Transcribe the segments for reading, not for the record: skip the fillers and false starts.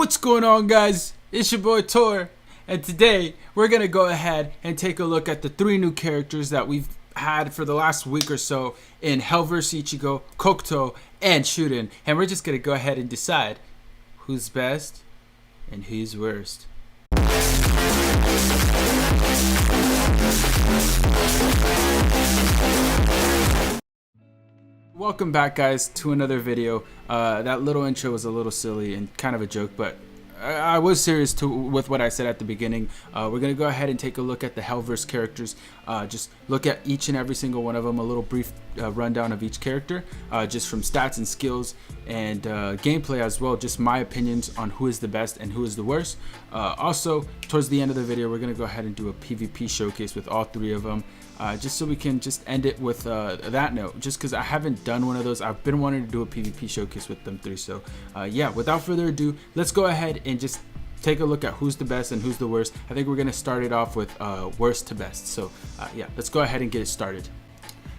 What's going on, guys? It's your boy Tor, and today we're gonna go ahead and take a look at the three new characters that we've had for the last week or so in Hell vs. Ichigo, Kokuto, and Shuren, and we're just gonna go ahead and decide who's best and who's worst. Welcome back, guys, to another video. That little intro was a little silly and kind of a joke, but I was serious with what I said at the beginning. We're going to go ahead and take a look at the Hellverse characters. Just look at each and every single one of them, a little brief rundown of each character, just from stats and skills and gameplay as well, just my opinions on who is the best and who is the worst. Also, towards the end of the video, we're going to go ahead and do a PvP showcase with all three of them. Just so we can just end it with that note, just because I haven't done one of those. I've been wanting to do a PvP showcase with them three. So yeah, without further ado, let's go ahead and just take a look at who's the best and who's the worst. I think we're going to start it off with worst to best. So yeah, let's go ahead and get it started.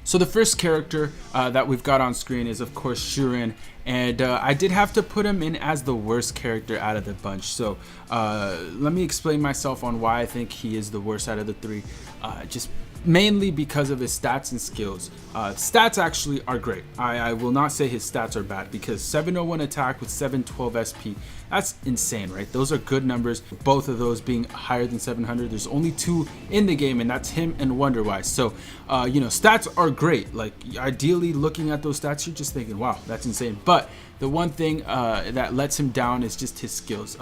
So the first character that we've got on screen is, of course, Shuren, and I did have to put him in as the worst character out of the bunch. So let me explain myself on why I think he is the worst out of the three. Just mainly because of his stats and skills. Stats actually are great. I will not say his stats are bad, because 701 attack with 712 SP, that's insane, right? Those are good numbers, both of those being higher than 700. There's only two in the game, and that's him and Wonderwise. So you know, stats are great. Like, ideally, looking at those stats, you're just thinking, wow, that's insane. But the one thing that lets him down is just his skills.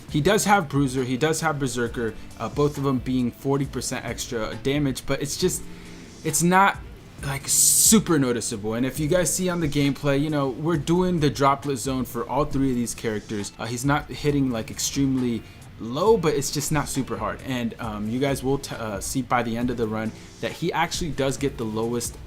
He does have Bruiser, he does have Berserker, both of them being 40% extra damage, but it's not like super noticeable. And if you guys see on the gameplay, you know, we're doing the droplet zone for all three of these characters. He's not hitting like extremely low, but it's just not super hard. And you guys will see by the end of the run that he actually does get the lowest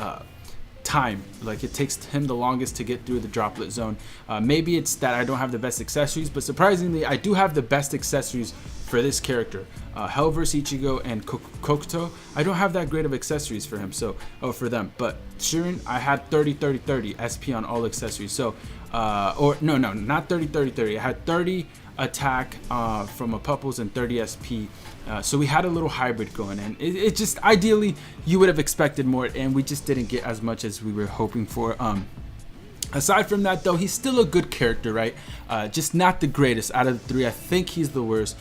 time. Like, it takes him the longest to get through the droplet zone. Maybe it's that I don't have the best accessories, but surprisingly I do have the best accessories for this character. Hell vs. Ichigo and Kokuto, I don't have that great of accessories for him, so for them. But Shuren, I had 30 SP on all accessories. So or no, not 30 I had 30 attack from a Pupples and 30 SP. So we had a little hybrid going, and it just, ideally you would have expected more, and we just didn't get as much as we were hoping for. Aside from that, though, he's still a good character, right? Just not the greatest out of the three. I think he's the worst.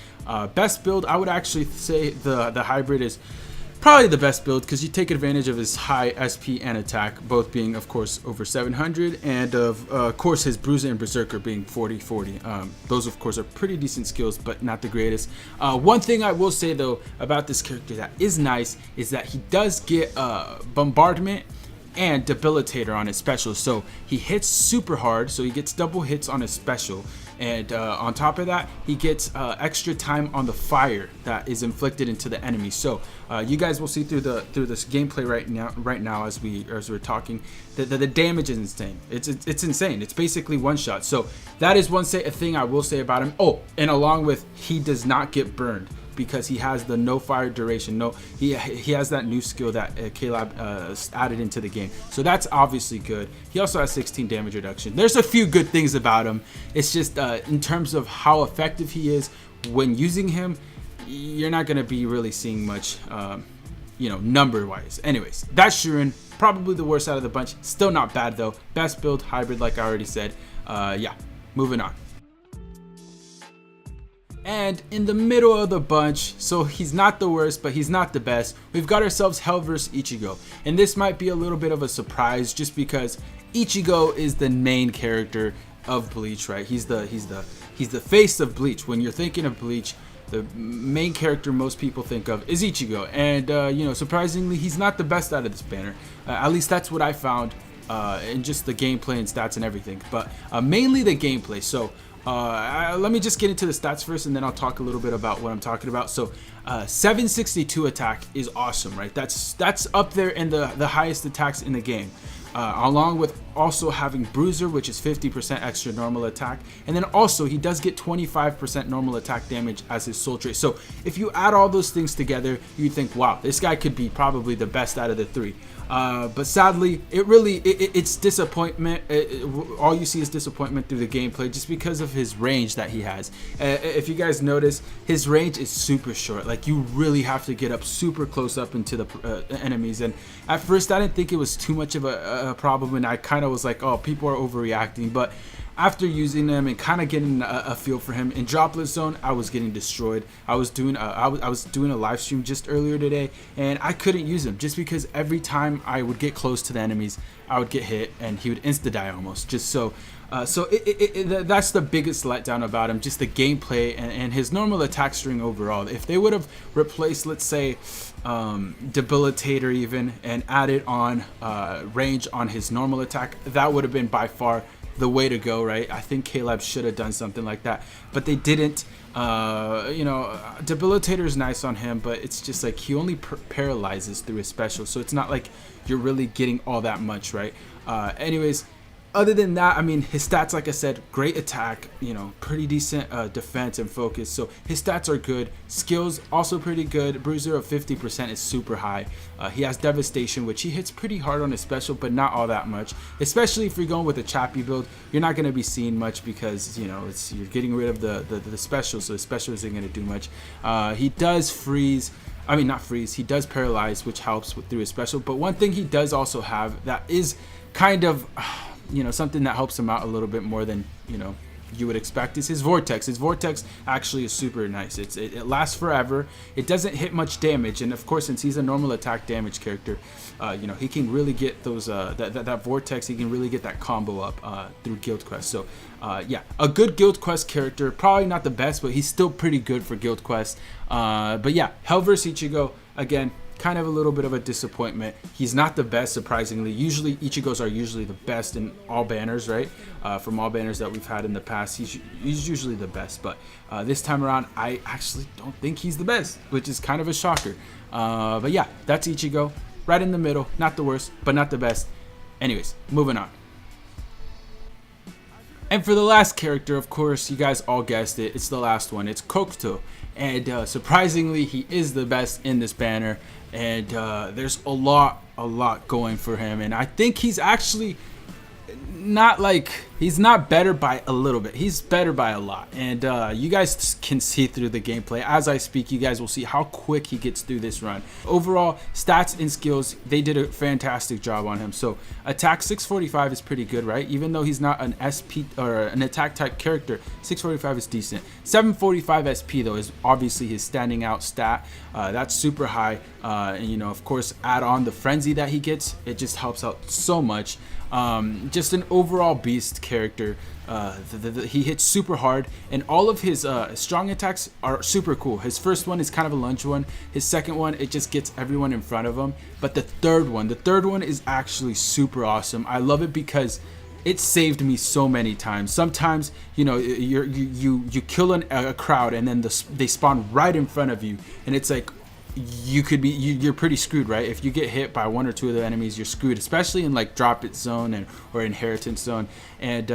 Best build, I would actually say the hybrid is probably the best build, because you take advantage of his high SP and attack, both being, of course, over 700, and of course his Bruiser and Berserker being 40. Those, of course, are pretty decent skills, but not the greatest. One thing I will say, though, about this character that is nice is that he does get Bombardment and Debilitator on his special. So he hits super hard, so he gets double hits on his special, and on top of that, he gets extra time on the fire that is inflicted into the enemy. So you guys will see through this gameplay right now as we're talking, the damage is insane. It's insane. It's basically one shot. So that is a thing I will say about him. Oh, and along with, he does not get burned, because he has the no fire duration. He has that new skill that K-Lab added into the game, so that's obviously good. He also has 16 damage reduction. There's a few good things about him. It's just in terms of how effective he is when using him, you're not going to be really seeing much, you know, number wise. Anyways, that's Shuren, probably the worst out of the bunch. Still not bad though. Best build, hybrid, like I already said. Yeah, moving on. And in the middle of the bunch, so he's not the worst, but he's not the best, we've got ourselves Hell vs. Ichigo. And this might be a little bit of a surprise, just because Ichigo is the main character of Bleach, right? He's the face of Bleach. When you're thinking of Bleach, the main character most people think of is Ichigo. And you know, surprisingly, he's not the best out of this banner. At least that's what I found in just the gameplay and stats and everything. But mainly the gameplay. So let me just get into the stats first, and then I'll talk a little bit about what I'm talking about. So 762 attack is awesome, right? That's up there in the highest attacks in the game, along with also having Bruiser, which is 50% extra normal attack, and then also he does get 25% normal attack damage as his soul trait. So if you add all those things together, you think, wow, this guy could be probably the best out of the three. But sadly, it's disappointment. All you see is disappointment through the gameplay, just because of his range that he has. If you guys notice, his range is super short. Like, you really have to get up super close up into the enemies. And at first, I didn't think it was too much of a problem, and I kind of was like, oh, people are overreacting. But after using them and kind of getting a feel for him in Droplet Zone, I was getting destroyed. I was doing a live stream just earlier today, and I couldn't use him just because every time I would get close to the enemies, I would get hit and he would insta die almost. Just so that's the biggest letdown about him, just the gameplay and his normal attack string overall. If they would have replaced, let's say, Debilitator even, and added on range on his normal attack, that would have been by far the way to go, right? I think Caleb should have done something like that, but they didn't. Debilitator is nice on him, but it's just like he only paralyzes through his special, so it's not like you're really getting all that much, right? Anyways, other than that, I mean, his stats, like I said, great attack, pretty decent defense and focus. So his stats are good. Skills also pretty good. Bruiser of 50% is super high. He has Devastation, which he hits pretty hard on his special, but not all that much. Especially if you're going with a Chappie build, you're not going to be seeing much because you're getting rid of the special, so the special isn't going to do much. He does freeze. I mean, not freeze. He does paralyze, which helps through his special. But one thing he does also have that is kind of something that helps him out a little bit more than you would expect is his Vortex. His Vortex actually is super nice. It lasts forever. It doesn't hit much damage, and of course, since he's a normal attack damage character, he can really get those that Vortex. He can really get that combo up through Guild Quest. So yeah, a good Guild Quest character. Probably not the best, but he's still pretty good for Guild Quest. But yeah, Hell vs Ichigo, again, kind of a little bit of a disappointment. He's not the best, surprisingly. Usually Ichigos are usually the best in all banners, right? From all banners that we've had in the past, he's usually the best, but this time around I actually don't think he's the best, which is kind of a shocker. But yeah, that's Ichigo, right in the middle, not the worst but not the best. Anyways, moving on. And for the last character, of course, you guys all guessed it, it's the last one. It's Kokuto. And surprisingly, he is the best in this banner. And there's a lot going for him. And I think he's actually he's not better by a little bit. He's better by a lot. And you guys can see through the gameplay. As I speak, you guys will see how quick he gets through this run. Overall, stats and skills, they did a fantastic job on him. So attack 645 is pretty good, right? Even though he's not an SP or an attack type character, 645 is decent. 745 SP though is obviously his standing out stat. That's super high. And of course, add on the frenzy that he gets, it just helps out so much. Just an overall beast character. He hits super hard, and all of his strong attacks are super cool. His first one is kind of a lunge one. His second one, it just gets everyone in front of him. But the third one is actually super awesome. I love it because it saved me so many times. Sometimes you kill a crowd, and then they spawn right in front of you, and it's like you're pretty screwed, right? If you get hit by one or two of the enemies, you're screwed, especially in like Drop It Zone or Inheritance Zone. And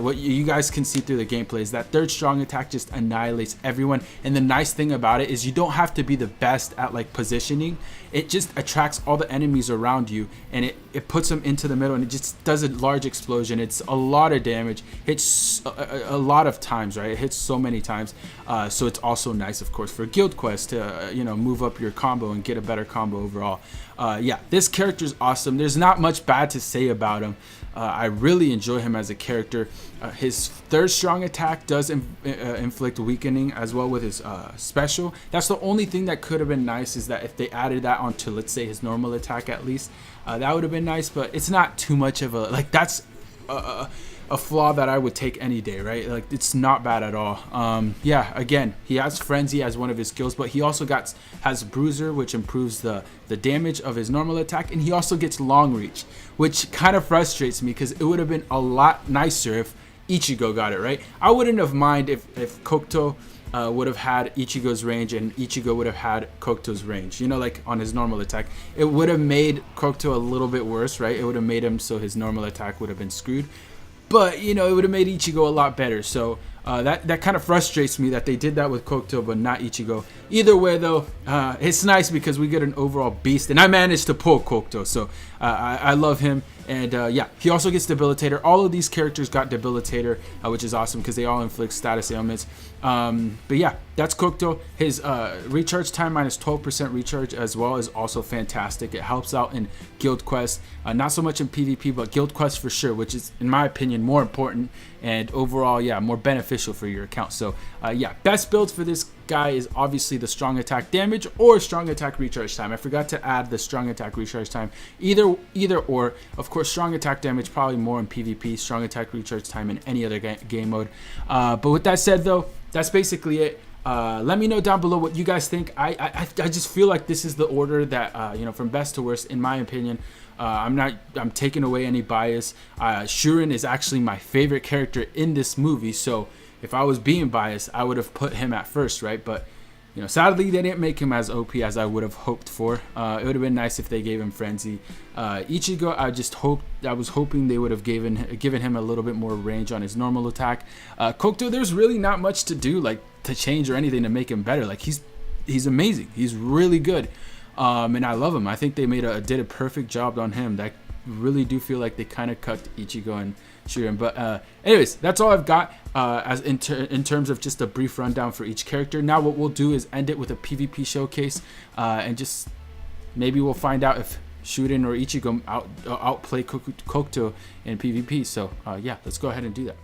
what you guys can see through the gameplay is that third strong attack just annihilates everyone. And the nice thing about it is you don't have to be the best at like positioning. It just attracts all the enemies around you, and it puts them into the middle, and it just does a large explosion. It's a lot of damage, hits a lot of times, right? It hits so many times. So it's also nice, of course, for Guild Quest to move up your combo and get a better combo overall. Yeah, this character is awesome. There's not much bad to say about him. I really enjoy him as a character. His third strong attack does inflict weakening as well with his special. That's the only thing that could have been nice, is that if they added that onto, let's say, his normal attack at least, that would have been nice. But it's not too much of a, like, that's a flaw that I would take any day, right? Like, it's not bad at all. Yeah, again, he has Frenzy as one of his skills, but he also has Bruiser, which improves the damage of his normal attack, and he also gets Long Reach, which kind of frustrates me because it would have been a lot nicer if Ichigo got it, right? I wouldn't have mind if Kokuto would have had Ichigo's range and Ichigo would have had Kokuto's range, like on his normal attack. It would have made Kokuto a little bit worse, right? It would have made him so his normal attack would have been screwed. But, it would have made Ichigo a lot better. So, that kind of frustrates me that they did that with Kokuto but not Ichigo. Either way though, it's nice because we get an overall beast, and I managed to pull Kokuto, so I love him. And yeah, he also gets Debilitator. All of these characters got Debilitator, which is awesome because they all inflict status ailments. But yeah, that's Kokuto. His recharge time minus 12% recharge as well is also fantastic. It helps out in guild quests, not so much in PvP, but guild quests for sure, which is in my opinion more important and overall, yeah, more beneficial for your account. So yeah, best builds for this guy is obviously the strong attack damage or strong attack recharge time. I forgot to add the strong attack recharge time. Either or. Of course, strong attack damage probably more in PvP, strong attack recharge time in any other game mode. But with that said though, that's basically it. Let me know down below what you guys think. I just feel like this is the order that you know, from best to worst in my opinion. I'm taking away any bias. Shuren is actually my favorite character in this movie, so if I was being biased, I would have put him at first, right? But you know, sadly they didn't make him as OP as I would have hoped for. It would have been nice if they gave him Frenzy. Ichigo, I was hoping they would have given him a little bit more range on his normal attack. Kokuto, there's really not much to do, like to change or anything to make him better. Like he's amazing. He's really good. And I love him. I think they did a perfect job on him. That really do feel like they kind of cut Ichigo and Shuren. But anyways, that's all I've got as in terms of just a brief rundown for each character. Now what we'll do is end it with a PvP showcase, and just maybe we'll find out if Shuren or Ichigo outplay Kokuto in PvP. So yeah, let's go ahead and do that.